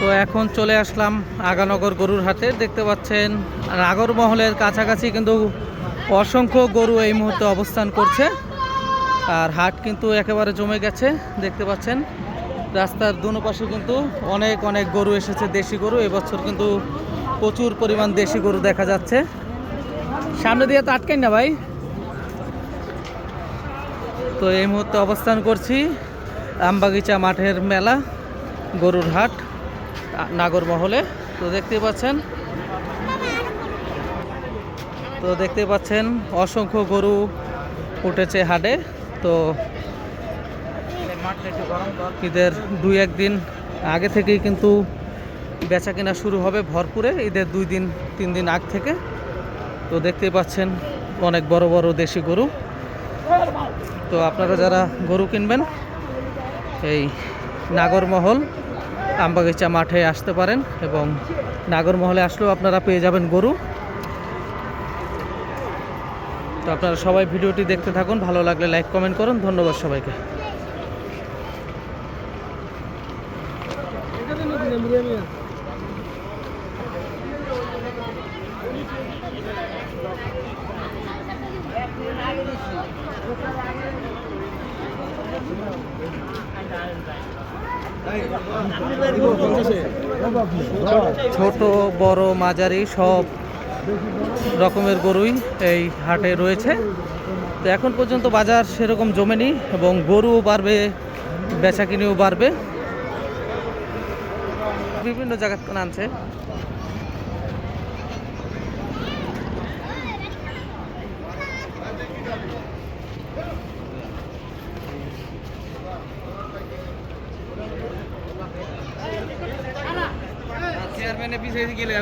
তো এখন চলে আসলাম আগানগর গরুর হাটে। দেখতে পাচ্ছেন নাগরমহলের কাছাকাছি কিন্তু অসংখ্য গরু এই মুহূর্তে অবস্থান করছে। আর হাট কিন্তু একেবারে জমে গেছে। দেখতে পাচ্ছেন রাস্তার দুনো পাশে কিন্তু অনেক অনেক গরু এসেছে, দেশি গরু। এবছর কিন্তু প্রচুর পরিমাণ দেশি গরু দেখা যাচ্ছে। সামনে দিয়ে তো আটকেন না ভাই। তো এই মুহূর্তে অবস্থান করছি আমবাগিচা মাঠের মেলা গরুর হাট নাগরমহলে। তো দেখতে পাচ্ছেন অসংখ্য গরু উঠেছে হাটে। তো ঈদের 2-1 দিন আগে থেকেই কিন্তু বেচা কেনা শুরু হবে ভরপুরে, ঈদের 2-3 দিন আগ থেকে। তো দেখতেই পাচ্ছেন অনেক বড় বড় দেশি গরু। তো আপনারা যারা গরু কিনবেন এই নাগরমহল আমবাগিচা মাঠে আসতে পারেন, এবং নাগরমহলে আসলেও আপনারা পেয়ে যাবেন গরু। তো আপনারা সবাই ভিডিওটি দেখতে থাকুন, ভালো লাগলে লাইক কমেন্ট করুন। ধন্যবাদ সবাইকে। ছোট বড় মাঝারি সব রকমের গরুই এই হাটে রয়েছে। তো এখন পর্যন্ত বাজার সেরকম জমেনি, এবং গরুও বাড়বে, বেচাকিনিও বাড়বে। বিভিন্ন জায়গা থেকে আনছে। চেয়ারম্যানে পিছিয়ে গেলে